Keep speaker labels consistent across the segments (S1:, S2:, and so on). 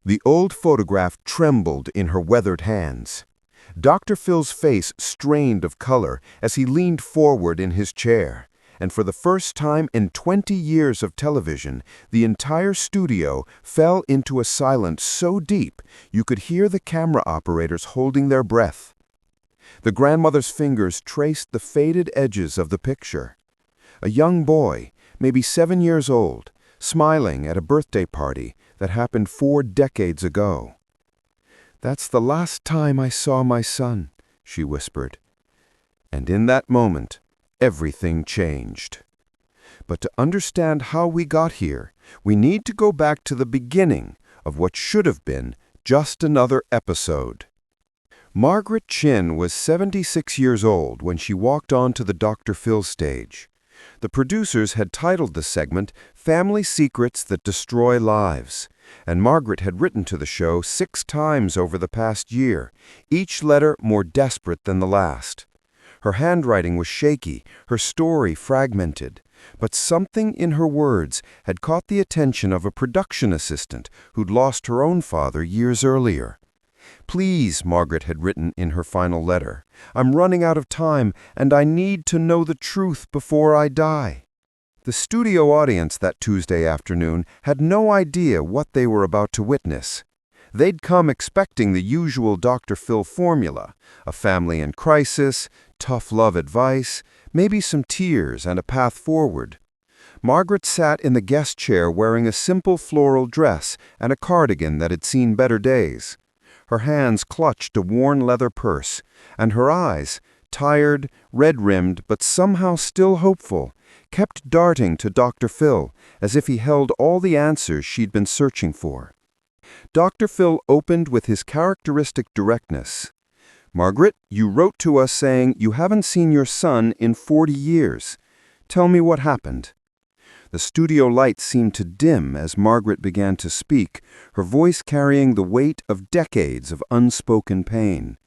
S1: The old photograph trembled in her weathered hands. Dr. Phil's face strained of color as he leaned forward in his chair, and for the first time in 20 years of television, the entire studio fell into a silence so deep you could hear the camera operators holding their breath. The grandmother's fingers traced the faded edges of the picture. A young boy, maybe 7 years old, smiling at a birthday party that happened 4 decades ago. "That's the last time I saw my son," she whispered. And in that moment, everything changed. But to understand how we got here, we need to go back to the beginning of what should have been just another episode. Margaret Chin was 76 years old when she walked onto the Dr. Phil stage. The producers had titled the segment Family Secrets That Destroy Lives, and Margaret had written to the show 6 times over the past year, each letter more desperate than the last. Her handwriting was shaky, her story fragmented, but something in her words had caught the attention of a production assistant who'd lost her own father years earlier. "Please," Margaret had written in her final letter, "I'm running out of time, and I need to know the truth before I die." The studio audience that Tuesday afternoon had no idea what they were about to witness. They'd come expecting the usual Dr. Phil formula: a family in crisis, tough love advice, maybe some tears and a path forward. Margaret sat in the guest chair wearing a simple floral dress and a cardigan that had seen better days. Her hands clutched a worn leather purse, and her eyes, tired, red-rimmed, but somehow still hopeful, kept darting to Dr. Phil as if he held all the answers she'd been searching for. Dr. Phil opened with his characteristic directness. "Margaret, you wrote to us saying you haven't seen your son in 40 years. Tell me what happened." The studio lights seemed to dim as Margaret began to speak, her voice carrying the weight of decades of unspoken pain.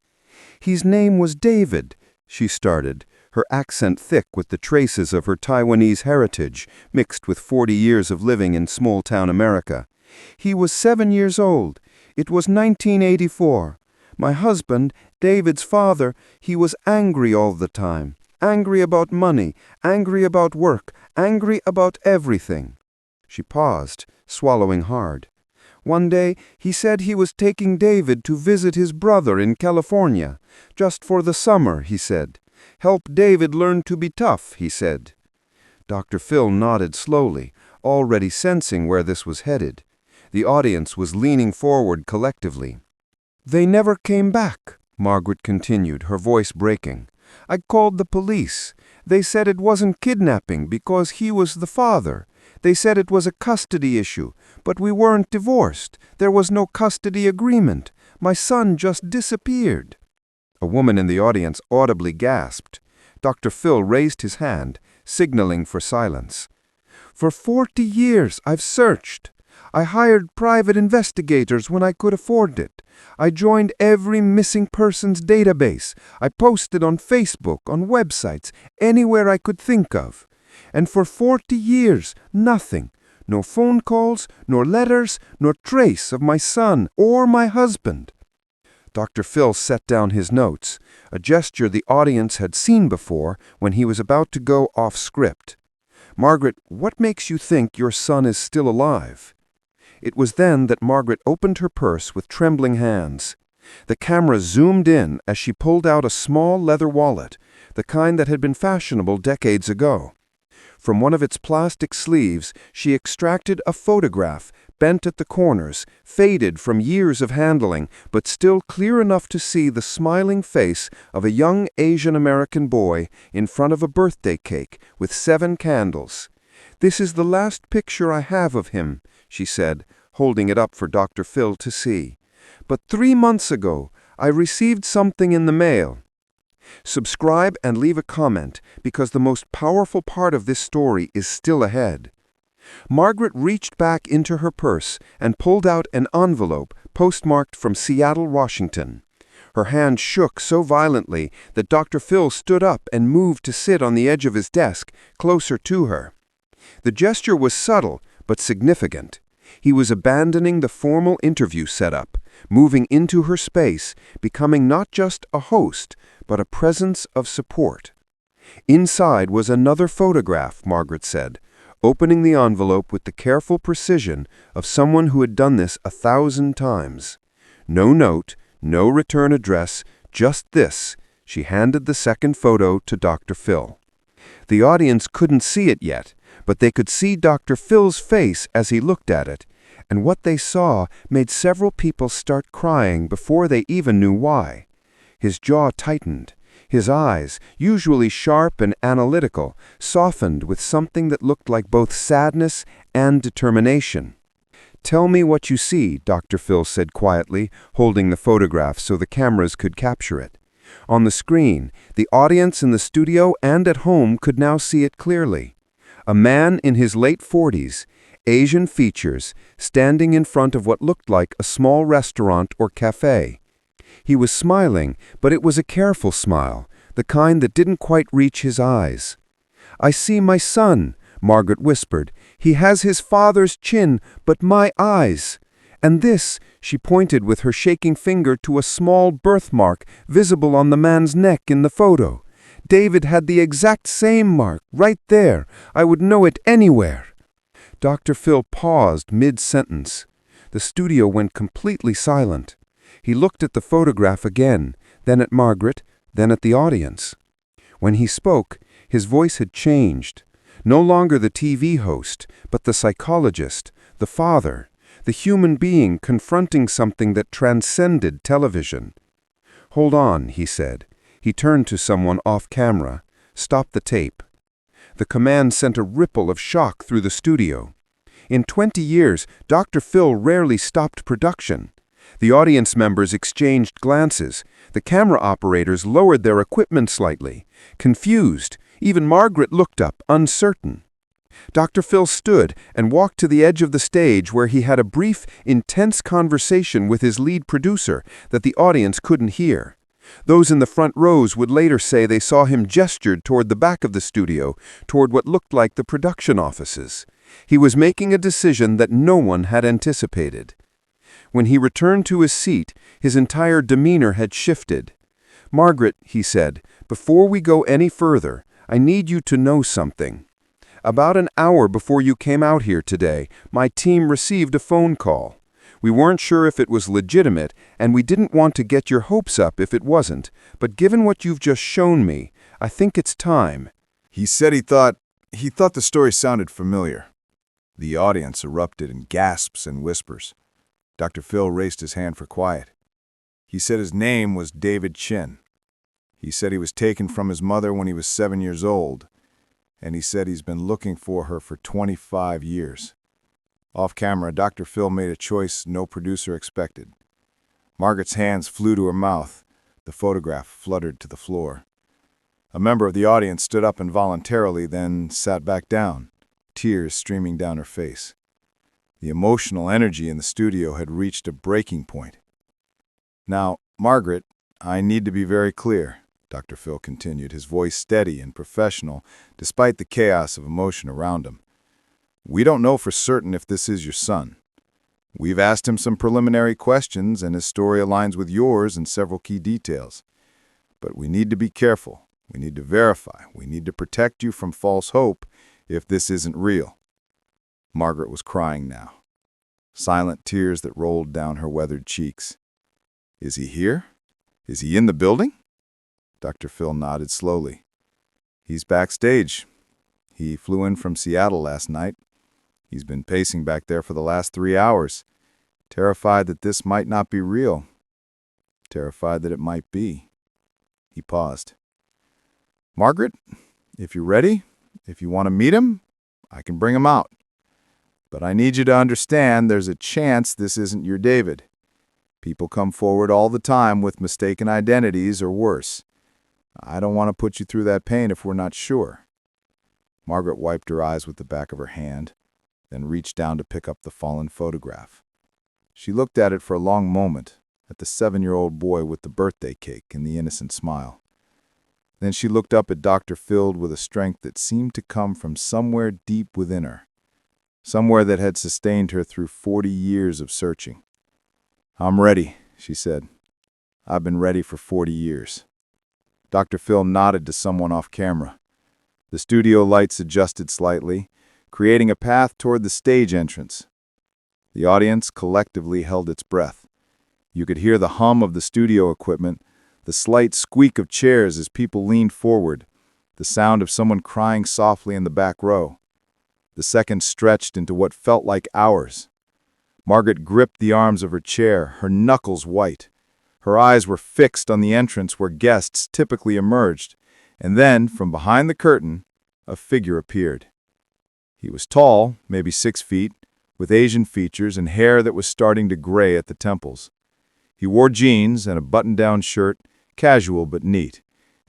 S1: "His name was David," she started, her accent thick with the traces of her Taiwanese heritage, mixed with 40 years of living in small-town America. "He was 7 years old. It was 1984. My husband, David's father, he was angry all the time. Angry about money, angry about work, angry about everything." She paused, swallowing hard. "One day, he said he was taking David to visit his brother in California. Just for the summer, he said. Help David learn to be tough, he said." Dr. Phil nodded slowly, already sensing where this was headed. The audience was leaning forward collectively. "They never came back," Margaret continued, her voice breaking. "I called the police. They said it wasn't kidnapping because he was the father. They said it was a custody issue, but we weren't divorced. There was no custody agreement. My son just disappeared." A woman in the audience audibly gasped. Dr. Phil raised his hand, signaling for silence. "For 40 years I've searched. I hired private investigators when I could afford it. I joined every missing persons database. I posted on Facebook, on websites, anywhere I could think of. And for 40 years, nothing. No phone calls, nor letters, nor trace of my son or my husband." Dr. Phil set down his notes, a gesture the audience had seen before when he was about to go off script. "Margaret, what makes you think your son is still alive?" It was then that Margaret opened her purse with trembling hands. The camera zoomed in as she pulled out a small leather wallet, the kind that had been fashionable decades ago. From one of its plastic sleeves, she extracted a photograph, bent at the corners, faded from years of handling, but still clear enough to see the smiling face of a young Asian American boy in front of a birthday cake with 7 candles. "This is the last picture I have of him," she said, holding it up for Dr. Phil to see. "But 3 months ago, I received something in the mail." Subscribe and leave a comment, because the most powerful part of this story is still ahead. Margaret reached back into her purse and pulled out an envelope postmarked from Seattle, Washington. Her hand shook so violently that Dr. Phil stood up and moved to sit on the edge of his desk, closer to her. The gesture was subtle, but significant. He was abandoning the formal interview setup, moving into her space, becoming not just a host, but a presence of support. Inside was another photograph, Margaret said, opening the envelope with the careful precision of someone who had done this 1,000 times. No note, no return address, just this. She handed the second photo to Dr. Phil. The audience couldn't see it yet, but they could see Dr. Phil's face as he looked at it, and what they saw made several people start crying before they even knew why. His jaw tightened. His eyes, usually sharp and analytical, softened with something that looked like both sadness and determination. "Tell me what you see," Dr. Phil said quietly, holding the photograph so the cameras could capture it. On the screen, the audience in the studio and at home could now see it clearly. A man in his late 40s, Asian features, standing in front of what looked like a small restaurant or cafe. He was smiling, but it was a careful smile, the kind that didn't quite reach his eyes. "I see my son," Margaret whispered. "He has his father's chin, but my eyes. And this," she pointed with her shaking finger to a small birthmark visible on the man's neck in the photo. "David had the exact same mark, right there. I would know it anywhere." Dr. Phil paused mid-sentence. The studio went completely silent. He looked at the photograph again, then at Margaret, then at the audience. When he spoke, his voice had changed. No longer the TV host, but the psychologist, the father, the human being confronting something that transcended television. "Hold on," he said. He turned to someone off camera. "Stop the tape." The command sent a ripple of shock through the studio. In 20 years, Dr. Phil rarely stopped production. The audience members exchanged glances. The camera operators lowered their equipment slightly. Confused, even Margaret looked up, uncertain. Dr. Phil stood and walked to the edge of the stage where he had a brief, intense conversation with his lead producer that the audience couldn't hear. Those in the front rows would later say they saw him gestured toward the back of the studio, toward what looked like the production offices. He was making a decision that no one had anticipated. When he returned to his seat, his entire demeanor had shifted. "Margaret," he said, "before we go any further, I need you to know something. About an hour before you came out here today, my team received a phone call. We weren't sure if it was legitimate, and we didn't want to get your hopes up if it wasn't, but given what you've just shown me, I think it's time."
S2: He said he thought the story sounded familiar. The audience erupted in gasps and whispers. Dr. Phil raised his hand for quiet. He said his name was David Chin. He said he was taken from his mother when he was 7 years old, and he said he's been looking for her for 25 years. Off camera, Dr. Phil made a choice no producer expected. Margaret's hands flew to her mouth. The photograph fluttered to the floor. A member of the audience stood up involuntarily, then sat back down, tears streaming down her face. The emotional energy in the studio had reached a breaking point. "Now, Margaret, I need to be very clear," Dr. Phil continued, his voice steady and professional despite the chaos of emotion around him. "We don't know for certain if this is your son. We've asked him some preliminary questions, and his story aligns with yours in several key details. But we need to be careful. We need to verify. We need to protect you from false hope if this isn't real." Margaret was crying now, silent tears that rolled down her weathered cheeks. "Is he here? Is he in the building?" Dr. Phil nodded slowly. "He's backstage. He flew in from Seattle last night. He's been pacing back there for the last 3 hours, terrified that this might not be real, terrified that it might be." He paused. "Margaret, if you're ready, if you want to meet him, I can bring him out. But I need you to understand there's a chance this isn't your David. People come forward all the time with mistaken identities or worse. I don't want to put you through that pain if we're not sure." Margaret wiped her eyes with the back of her hand, then reached down to pick up the fallen photograph. She looked at it for a long moment, at the 7-year-old boy with the birthday cake and the innocent smile. Then she looked up at Dr. Phil with a strength that seemed to come from somewhere deep within her. somewhere that had sustained her through 40 years of searching. "I'm ready," she said. "I've been ready for 40 years." Dr. Phil nodded to someone off camera. The studio lights adjusted slightly, creating a path toward the stage entrance. The audience collectively held its breath. You could hear the hum of the studio equipment, the slight squeak of chairs as people leaned forward, the sound of someone crying softly in the back row. The seconds stretched into what felt like hours. Margaret gripped the arms of her chair, her knuckles white. Her eyes were fixed on the entrance where guests typically emerged, and then, from behind the curtain, a figure appeared. He was tall, maybe 6 feet, with Asian features and hair that was starting to gray at the temples. He wore jeans and a button-down shirt, casual but neat,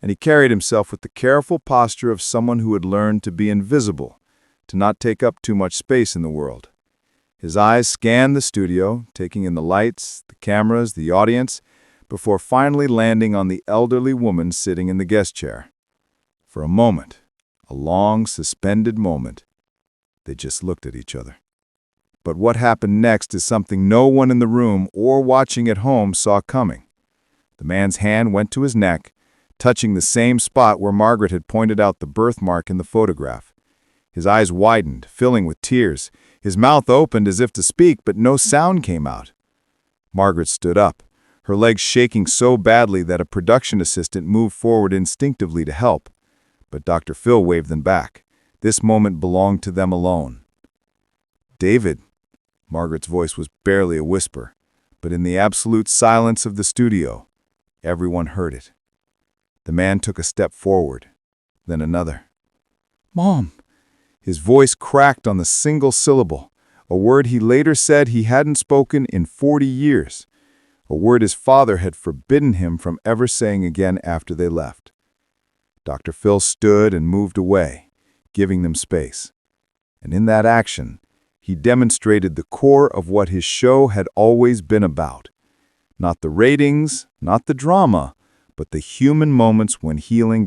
S2: and he carried himself with the careful posture of someone who had learned to be invisible, to not take up too much space in the world. His eyes scanned the studio, taking in the lights, the cameras, the audience, before finally landing on the elderly woman sitting in the guest chair. For a moment, a long, suspended moment, they just looked at each other. But what happened next is something no one in the room or watching at home saw coming. The man's hand went to his neck, touching the same spot where Margaret had pointed out the birthmark in the photograph. His eyes widened, filling with tears. His mouth opened as if to speak, but no sound came out. Margaret stood up, her legs shaking so badly that a production assistant moved forward instinctively to help. But Dr. Phil waved them back. This moment belonged to them alone. "David," Margaret's voice was barely a whisper, but in the absolute silence of the studio, everyone heard it. The man took a step forward, then another. "Mom!" His voice cracked on the single syllable, a word he later said he hadn't spoken in 40 years, a word his father had forbidden him from ever saying again after they left. Dr. Phil stood and moved away, giving them space. And in that action, he demonstrated the core of what his show had always been about. Not the ratings, not the drama, but the human moments when healing